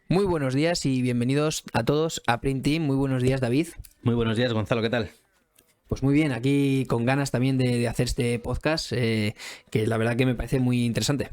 Muy buenos días y bienvenidos a todos a Print Team. Muy buenos días, David. Muy buenos días, Gonzalo, ¿qué tal? Pues muy bien, aquí con ganas también de hacer este podcast, que la verdad que me parece muy interesante.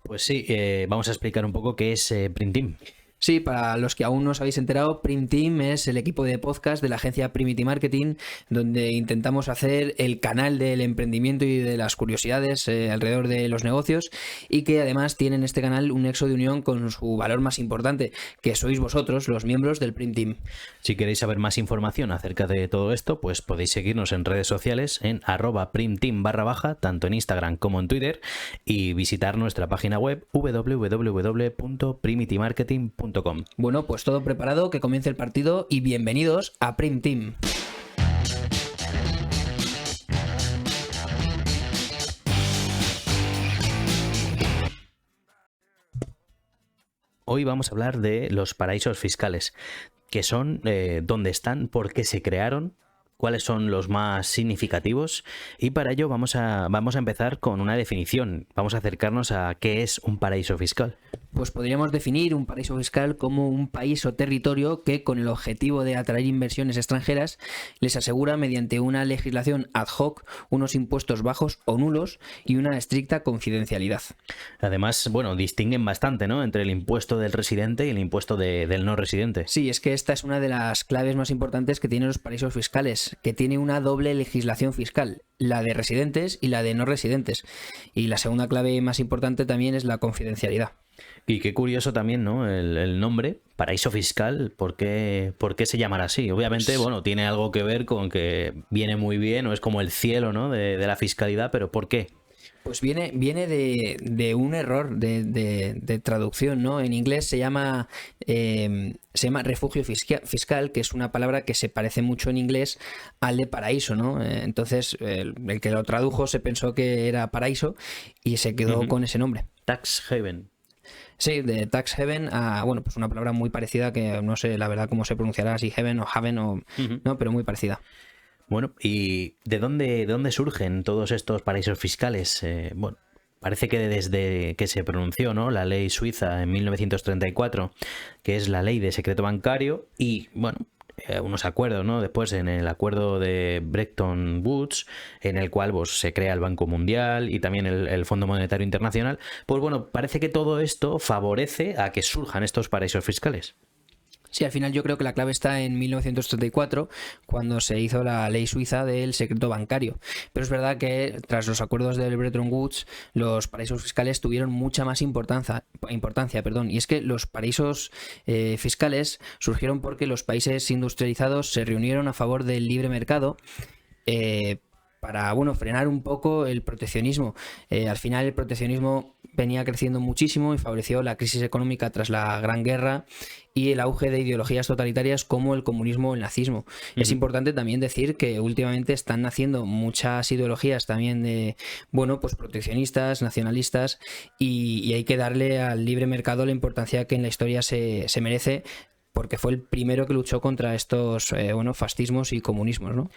Pues sí, vamos a explicar un poco qué es Print Team. Sí, para los que aún no os habéis enterado, Print Team es el equipo de podcast de la agencia Primity Marketing, donde intentamos hacer el canal del emprendimiento y de las curiosidades alrededor de los negocios, y que además tiene en este canal un nexo de unión con su valor más importante, que sois vosotros, los miembros del Print Team. Si queréis saber más información acerca de todo esto, pues podéis seguirnos en redes sociales en @primteam_, tanto en Instagram como en Twitter, y visitar nuestra página web www.primitymarketing.com. Bueno, pues todo preparado, que comience el partido y bienvenidos a Print Team. Hoy vamos a hablar de los paraísos fiscales, que son, dónde están, por qué se crearon, cuáles son los más significativos, y para ello vamos a empezar con una definición. Vamos a acercarnos a qué es un paraíso fiscal. Pues podríamos definir un paraíso fiscal como un país o territorio que, con el objetivo de atraer inversiones extranjeras, les asegura mediante una legislación ad hoc unos impuestos bajos o nulos y una estricta confidencialidad. Además, bueno, distinguen bastante, ¿no?, entre el impuesto del residente y el impuesto del no residente. Sí, es que esta es una de las claves más importantes que tienen los paraísos fiscales, que tiene una doble legislación fiscal, la de residentes y la de no residentes. Y la segunda clave más importante también es la confidencialidad. Y qué curioso también, ¿no?, el nombre, paraíso fiscal. ¿Por qué se llamará así? Obviamente, bueno, tiene algo que ver con que viene muy bien, o es como el cielo, ¿no?, de la fiscalidad, pero ¿por qué? Pues viene de un error de traducción, ¿no? En inglés se llama refugio fiscal, que es una palabra que se parece mucho en inglés al de paraíso, ¿no? Entonces, el que lo tradujo se pensó que era paraíso y se quedó con ese nombre. Tax haven. Sí, de tax haven a, bueno, pues una palabra muy parecida que no sé la verdad cómo se pronunciará, si heaven o haven o no, pero muy parecida. Bueno, ¿y de dónde surgen todos estos paraísos fiscales? Bueno, parece que desde que se pronunció, ¿no?, la ley suiza en 1934, que es la ley de secreto bancario, y bueno, unos acuerdos, ¿no?, después en el acuerdo de Bretton Woods, en el cual pues, se crea el Banco Mundial y también el Fondo Monetario Internacional. Pues bueno, parece que todo esto favorece a que surjan estos paraísos fiscales. Sí, al final yo creo que la clave está en 1934, cuando se hizo la ley suiza del secreto bancario. Pero es verdad que tras los acuerdos del Bretton Woods, los paraísos fiscales tuvieron mucha más importancia, y es que los paraísos fiscales surgieron porque los países industrializados se reunieron a favor del libre mercado, para, bueno, frenar un poco el proteccionismo. Al final el proteccionismo venía creciendo muchísimo y favoreció la crisis económica tras la Gran Guerra y el auge de ideologías totalitarias como el comunismo o el nazismo. Es importante también decir que últimamente están naciendo muchas ideologías también de, bueno, pues proteccionistas, nacionalistas, y hay que darle al libre mercado la importancia que en la historia se merece, porque fue el primero que luchó contra estos fascismos y comunismos, ¿no?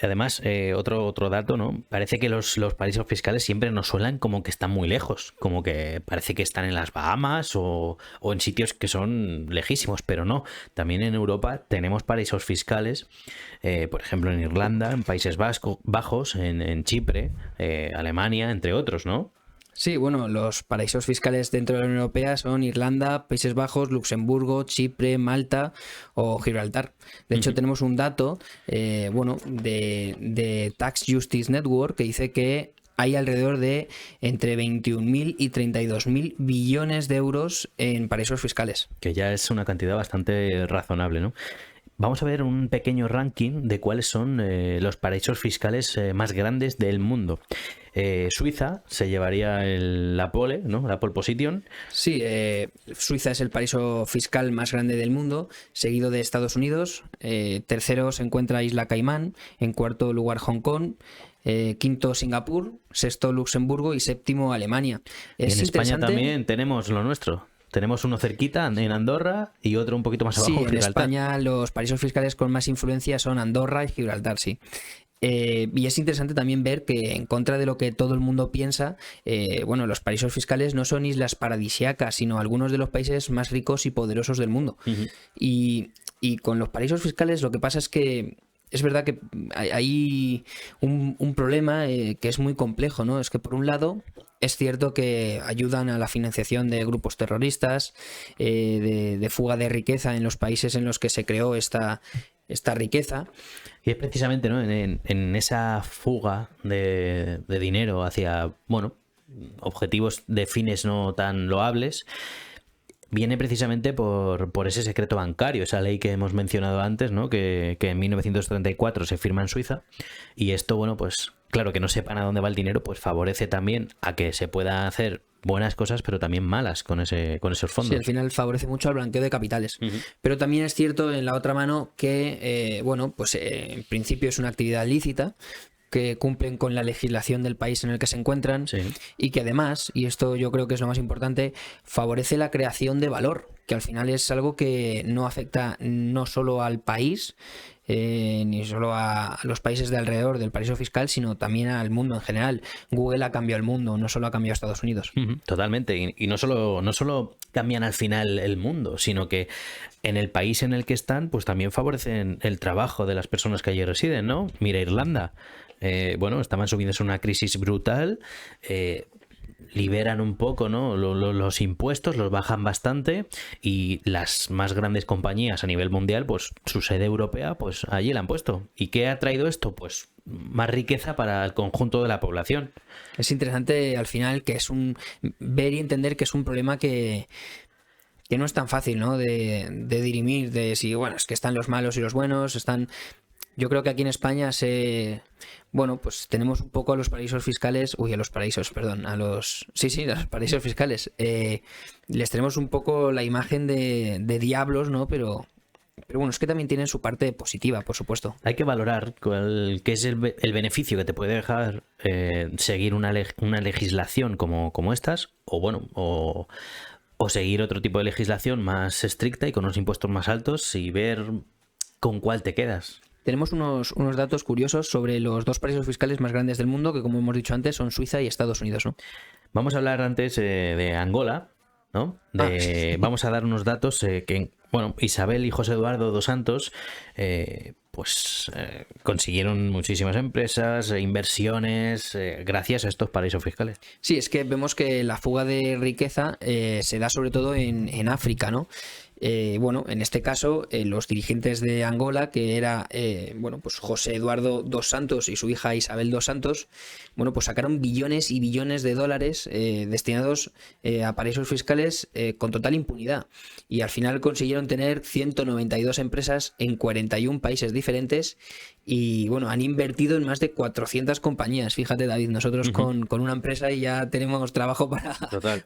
Además, otro dato, ¿no? Parece que los paraísos fiscales siempre nos suenan como que están muy lejos, como que parece que están en las Bahamas o en sitios que son lejísimos, pero no. También en Europa tenemos paraísos fiscales, por ejemplo en Irlanda, en Países Bajos, en Chipre, Alemania, entre otros, ¿no? Sí, bueno, los paraísos fiscales dentro de la Unión Europea son Irlanda, Países Bajos, Luxemburgo, Chipre, Malta o Gibraltar. De hecho, tenemos un dato de Tax Justice Network que dice que hay alrededor de entre 21.000 y 32.000 billones de euros en paraísos fiscales. Que ya es una cantidad bastante razonable, ¿no? Vamos a ver un pequeño ranking de cuáles son los paraísos fiscales más grandes del mundo. Suiza se llevaría la pole, ¿no?, la pole position. Sí, Suiza es el paraíso fiscal más grande del mundo, seguido de Estados Unidos. Tercero se encuentra Isla Caimán, en cuarto lugar Hong Kong, quinto Singapur, sexto Luxemburgo y séptimo Alemania. Y en España también tenemos lo nuestro. Tenemos uno cerquita en Andorra y otro un poquito más abajo. Sí, en España los paraísos fiscales con más influencia son Andorra y Gibraltar, sí. Y es interesante también ver que, en contra de lo que todo el mundo piensa, bueno, los paraísos fiscales no son islas paradisíacas, sino algunos de los países más ricos y poderosos del mundo. Y con los paraísos fiscales lo que pasa es que es verdad que hay un problema que es muy complejo, ¿no? Es que por un lado es cierto que ayudan a la financiación de grupos terroristas, de fuga de riqueza en los países en los que se creó esta riqueza. Y es precisamente, ¿no?, en esa fuga de dinero hacia, bueno, objetivos de fines no tan loables, viene precisamente por ese secreto bancario, esa ley que hemos mencionado antes, ¿no?, que en 1934 se firma en Suiza. Y esto, bueno, pues claro, que no sepan a dónde va el dinero, pues favorece también a que se pueda hacer buenas cosas, pero también malas con esos fondos. Sí, al final favorece mucho al blanqueo de capitales. Pero también es cierto, en la otra mano, que, bueno, pues en principio es una actividad lícita, que cumplen con la legislación del país en el que se encuentran, sí, y que además, y esto yo creo que es lo más importante, favorece la creación de valor, que al final es algo que no afecta no solo al país, ni solo a los países de alrededor del paraíso fiscal, sino también al mundo en general. Google ha cambiado el mundo, no solo ha cambiado Estados Unidos. Totalmente, y no solo cambian al final el mundo, sino que en el país en el que están, pues también favorecen el trabajo de las personas que allí residen, ¿no? Mira Irlanda. Bueno, estaban subidos en una crisis brutal, liberan un poco, ¿no?, los impuestos, los bajan bastante, y las más grandes compañías a nivel mundial, pues su sede europea, pues allí la han puesto. ¿Y qué ha traído esto? Pues más riqueza para el conjunto de la población. Es interesante al final que es ver y entender que es un problema que no es tan fácil, ¿no?, de dirimir, de si, bueno, es que están los malos y los buenos, Yo creo que aquí en España bueno, pues tenemos un poco a los paraísos fiscales, a los paraísos fiscales. Les tenemos un poco la imagen de diablos, ¿no? Pero bueno, es que también tienen su parte positiva, por supuesto. Hay que valorar qué es el beneficio que te puede dejar seguir una legislación como estas, o bueno, o seguir otro tipo de legislación más estricta y con unos impuestos más altos, y ver con cuál te quedas. Tenemos unos datos curiosos sobre los dos paraísos fiscales más grandes del mundo, que, como hemos dicho antes, son Suiza y Estados Unidos, ¿no? Vamos a hablar antes de Angola, ¿no? Vamos a dar unos datos que, bueno, Isabel y José Eduardo dos Santos, consiguieron muchísimas empresas, inversiones, gracias a estos paraísos fiscales. Sí, es que vemos que la fuga de riqueza se da sobre todo en África, ¿no? Bueno, en este caso, los dirigentes de Angola, que era bueno, pues José Eduardo dos Santos y su hija Isabel dos Santos, bueno, pues sacaron billones y billones de dólares destinados a paraísos fiscales con total impunidad. Y al final consiguieron tener 192 empresas en 41 países diferentes, y bueno, han invertido en más de 400 compañías. Fíjate, David, nosotros con una empresa y ya tenemos trabajo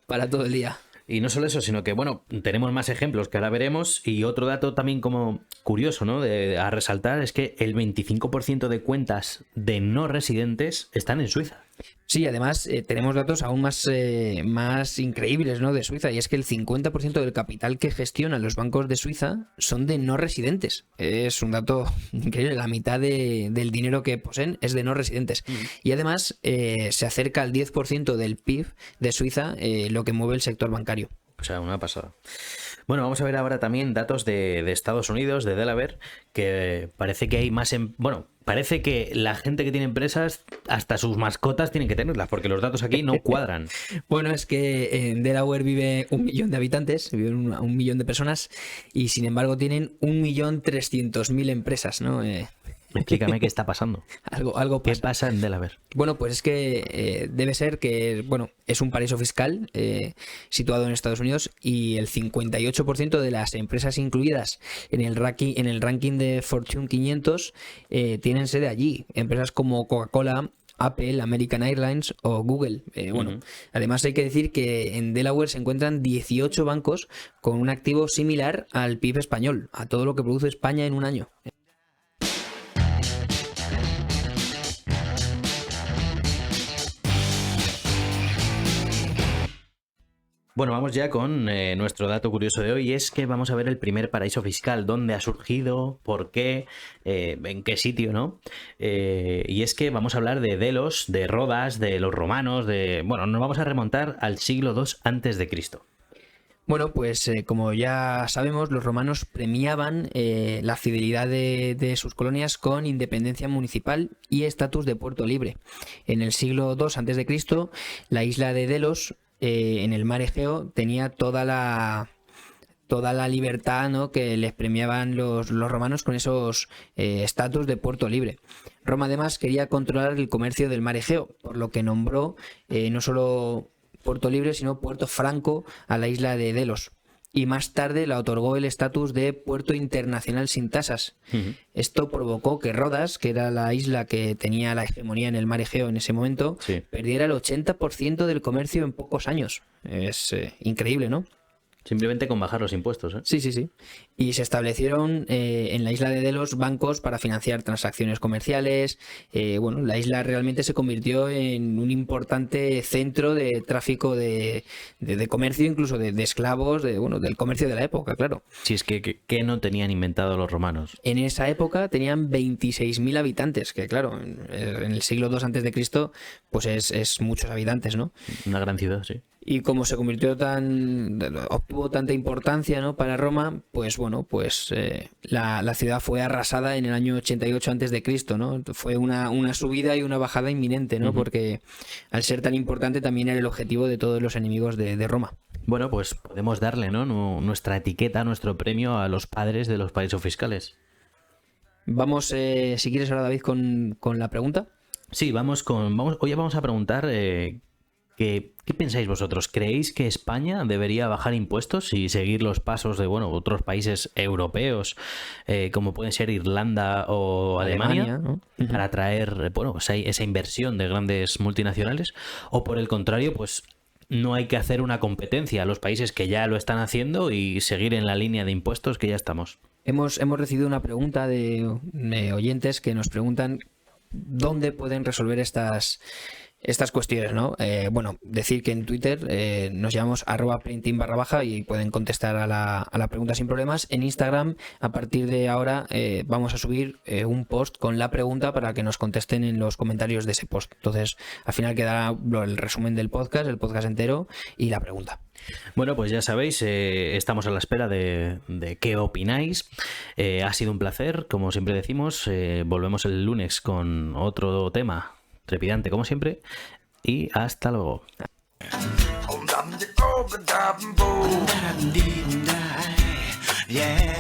para todo el día. Y no solo eso, sino que, bueno, tenemos más ejemplos que ahora veremos. Y otro dato también como curioso, ¿no?, a resaltar, es que el 25% de cuentas de no residentes están en Suiza. Sí, además tenemos datos aún más increíbles, ¿no?, de Suiza, y es que el 50% del capital que gestionan los bancos de Suiza son de no residentes. Es un dato increíble, la mitad del dinero que poseen es de no residentes. Y además se acerca al 10% del PIB de Suiza, lo que mueve el sector bancario. O sea, una pasada. Bueno, vamos a ver ahora también datos de Estados Unidos, de Delaware, que parece que hay más... Parece que la gente que tiene empresas, hasta sus mascotas tienen que tenerlas, porque los datos aquí no cuadran. Bueno, es que en Delaware vive 1 millón de habitantes, viven 1 millón de personas, y sin embargo tienen 1.300.000 empresas, ¿no? Explícame qué está pasando. Algo pasa. ¿Qué pasa en Delaware? Bueno, pues es que debe ser que, bueno, es un paraíso fiscal situado en Estados Unidos, y el 58% de las empresas incluidas en el ranking de Fortune 500 tienen sede allí. Empresas como Coca-Cola, Apple, American Airlines o Google. Bueno, además hay que decir que en Delaware se encuentran 18 bancos con un activo similar al PIB español, a todo lo que produce España en un año. Bueno, vamos ya con nuestro dato curioso de hoy, y es que vamos a ver el primer paraíso fiscal, dónde ha surgido, por qué, en qué sitio, ¿no? Y es que vamos a hablar de Delos, de Rodas, de los romanos, bueno, nos vamos a remontar al siglo II antes de Cristo. Bueno, pues como ya sabemos, los romanos premiaban la fidelidad de sus colonias con independencia municipal y estatus de puerto libre. En el siglo II a.C., la isla de Delos, en el mar Egeo, tenía toda la libertad, ¿no?, que les premiaban los romanos con esos estatus de puerto libre. Roma además quería controlar el comercio del mar Egeo, por lo que nombró no solo Puerto Libre, sino Puerto Franco a la isla de Delos. Y más tarde le otorgó el estatus de puerto internacional sin tasas. Uh-huh. Esto provocó que Rodas, que era la isla que tenía la hegemonía en el mar Egeo en ese momento, perdiera el 80% del comercio en pocos años. Es increíble, ¿no? Simplemente con bajar los impuestos, ¿eh? Sí. Y se establecieron en la isla de Delos bancos para financiar transacciones comerciales. Bueno, la isla realmente se convirtió en un importante centro de tráfico de comercio, incluso de esclavos, del comercio de la época, claro. Si es que no tenían inventado los romanos. En esa época tenían 26.000 habitantes, que claro, en el siglo II a.C., pues es muchos habitantes, ¿no? Una gran ciudad, sí. Y como se convirtió obtuvo tanta importancia, ¿no?, para Roma, pues bueno, pues la ciudad fue arrasada en el año 88 a.C., ¿no? Fue una subida y una bajada inminente, ¿no? Uh-huh. Porque al ser tan importante también era el objetivo de todos los enemigos de Roma. Bueno, pues podemos darle, ¿no?, nuestra etiqueta, nuestro premio a los padres de los paraísos fiscales. Vamos, si quieres ahora, David, con la pregunta. Sí, hoy vamos a preguntar... ¿Qué pensáis vosotros? ¿Creéis que España debería bajar impuestos y seguir los pasos de otros países europeos, como pueden ser Irlanda o Alemania, ¿no?, para atraer esa inversión de grandes multinacionales? ¿O por el contrario, pues no hay que hacer una competencia a los países que ya lo están haciendo y seguir en la línea de impuestos que ya estamos? Hemos recibido una pregunta de oyentes que nos preguntan dónde pueden resolver estas cuestiones, ¿no? Bueno, decir que en Twitter nos llamamos @printing_, y pueden contestar a la pregunta sin problemas. En Instagram, a partir de ahora, vamos a subir un post con la pregunta para que nos contesten en los comentarios de ese post. Entonces, al final quedará el resumen del podcast, el podcast entero y la pregunta. Bueno, pues ya sabéis, estamos a la espera de qué opináis. Ha sido un placer, como siempre decimos. Volvemos el lunes con otro tema trepidante como siempre, y hasta luego. Yeah.